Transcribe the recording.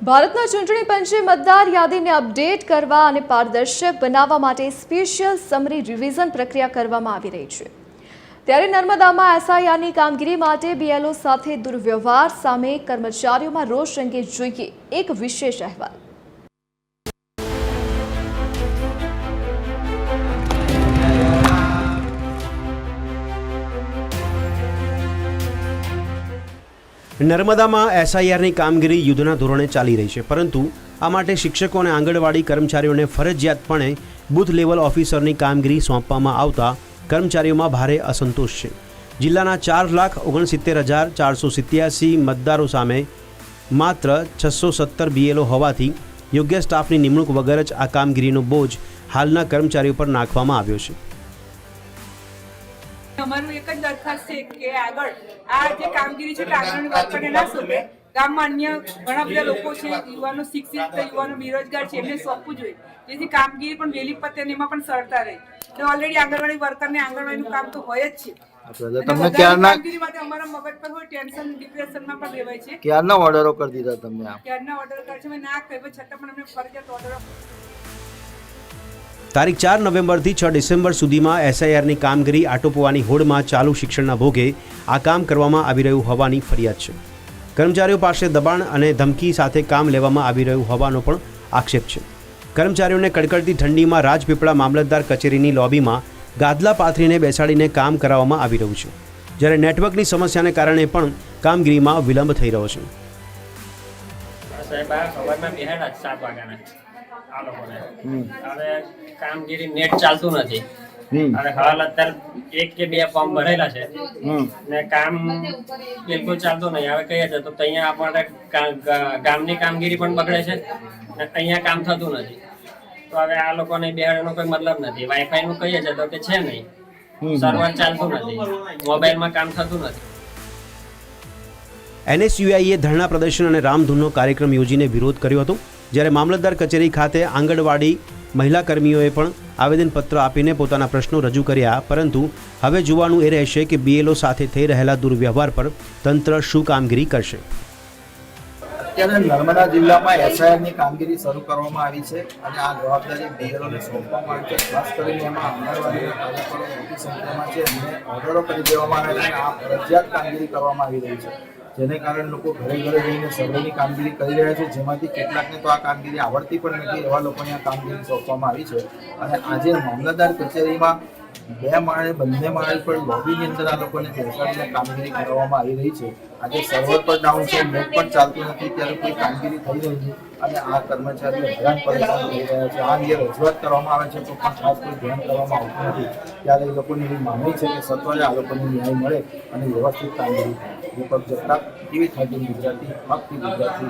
ભારતના ચૂંટણી પંચે મતદાર યાદીને અપડેટ કરવા અને પારદર્શક બનાવવા માટે સ્પેશિયલ સમરી રિવિઝન પ્રક્રિયા કરવામાં આવી રહી છે। ત્યારે નર્મદામાં એસઆઈઆરની કામગીરી માટે બીએલઓ સાથે દુર્વ્યવહાર સામે કર્મચારીઓમાં રોષ અંગે જોઈએ એક વિશેષ અહેવાલ। નર્મદામાં એસઆઈઆરની કામગીરી યુદ્ધના ધોરણે ચાલી રહી છે, પરંતુ આ માટે શિક્ષકો અને આંગણવાડી કર્મચારીઓને ફરજિયાતપણે બૂથ લેવલ ઓફિસરની કામગીરી સોંપવામાં આવતા કર્મચારીઓમાં ભારે અસંતોષ છે। જિલ્લાના 4,69,487 મતદારો સામે માત્ર 617 બીએલઓ હોવાથી યોગ્ય સ્ટાફની નિમણૂક વગર જ આ કામગીરીનો બોજ હાલના કર્મચારીઓ પર નાખવામાં આવ્યો છે। અમારું એક જ દરખાસ્ત છે કે આગળ આ જે કામગીરી છે આંગણવાડી વર્કરને ના સોંપે, ગામમાં અન્ય ઘણા બધા લોકો છે, યુવાનો શિક્ષિત, યુવાનો બેરોજગાર છે, એમને સોંપવું જોઈએ, જેથી કામગીરી પણ વહેલી પતે અને એમાં પણ સરળતા રહે। તો ઓલરેડી આંગણવાડી વર્કરને આંગણવાડીનું કામ તો હોય જ છે। તમને ક્યારના કામગીરી માટે અમારા મગજ પર હોય, ટેન્શન ડિપ્રેશનમાં પણ રહેવાય છે। ક્યારના ઓર્ડરો કરી દીધા તમને? ક્યારના ઓર્ડર કરશે મેં ના કહ્યું છતાં પણ અમને ફરજિયાત ઓર્ડર। તારીખ 4 નવેમ્બરથી 6 ડિસેમ્બર સુધીમાં એસઆઈઆરની કામગીરી આટોપવાની હોડમાં ચાલુ શિક્ષણના ભોગે આ કામ કરવામાં આવી રહ્યું હોવાની ફરિયાદ છે। કર્મચારીઓ પાસે દબાણ અને ધમકી સાથે કામ લેવામાં આવી રહ્યું હોવાનો પણ આક્ષેપ છે। કર્મચારીઓને કડકડતી ઠંડીમાં રાજપીપળા મામલતદાર કચેરીની લોબીમાં ગાદલા પાથરીને બેસાડીને કામ કરાવવામાં આવી રહ્યું છે, જ્યારે નેટવર્કની સમસ્યાને કારણે પણ કામગીરીમાં વિલંબ થઈ રહ્યો છે। આ લોકોને હવે કામગીરી નેટ ચાલતું નથી। હવે હાલ અત્યારે 1 કે 2 ફોર્મ ભરેલા છે ને કામ બિલકુલ ચાલતું નહીં। હવે કહીએ છે તો અહીંયા આપણે ગામની કામગીરી પણ બગડે છે ને અહીંયા કામ થતું નથી। તો હવે આ લોકોને બેહાડવાનો કોઈ મતલબ નથી। વાઈફાઈ નું કહીએ છે તો કે છે નહીં, સર્વર ચાલતું નથી, મોબાઈલમાં કામ થતું નથી। એનએસયુઆઈએ ધરણા પ્રદર્શન અને રામધૂનનો કાર્યક્રમ યોજીને વિરોધ કર્યો હતો, જ્યારે મામલતદાર કચેરી ખાતે આંગણવાડી મહિલા કર્મીઓએ પણ આવેદનપત્ર આપીને પોતાના પ્રશ્નો રજૂ કર્યા। પરંતુ હવે જોવાનું એ રહેશે કે બીએલઓ સાથે થઈ રહેલા દુર્વ્યવહાર પર તંત્ર શું કામગીરી કરશે। અત્યારે નર્મદા જિલ્લામાં એસઆઈઆરની કામગીરી શરૂ કરવામાં આવી છે અને આ જવાબદારી બીએલઓને સોંપવામાં આવી છે। ખાસ કરીને એમાં આંગણવાડીના કાર્યકરો મોટી સંખ્યામાં છે અને ઓર્ડરો કરી દેવામાં આવે છે અને આ ફરજિયાત કામગીરી કરવામાં આવી રહી છે, જેને કારણે લોકો ઘરે ઘરે જઈને સર્વેની કામગીરી કરી રહ્યા છે, જેમાંથી કેટલાકને તો આ કામગીરી આવડતી પણ નથી, એવા લોકોને આ કામગીરી સોંપવામાં આવી છે। અને આજે મામલતદાર કચેરીમાં 2 માળે બંને માળે પર લોબીની અંદર આ લોકોને બેસાડીને કામગીરી કરવામાં આવી રહી છે। આજે સર્વર પર ડાઉન છે, નેટ પણ ચાલતું નથી, ત્યારે કોઈ કામગીરી થઈ રહી છે અને આ કર્મચારીઓ હેરાન પરેશાન થઈ રહ્યા છે। આ અંગે રજૂઆત કરવામાં આવે છે તો પણ ખાસ કોઈ ધ્યાન કરવામાં આવતું નથી। ત્યારે એ લોકોની એવી માંગણી છે કે સત્વરે આ લોકોને ન્યાય મળે અને વ્યવસ્થિત કામગીરી થાય। દીપક જગતાપ, ટીવી 13 ગુજરાતી, હકથી ગુજરાતી।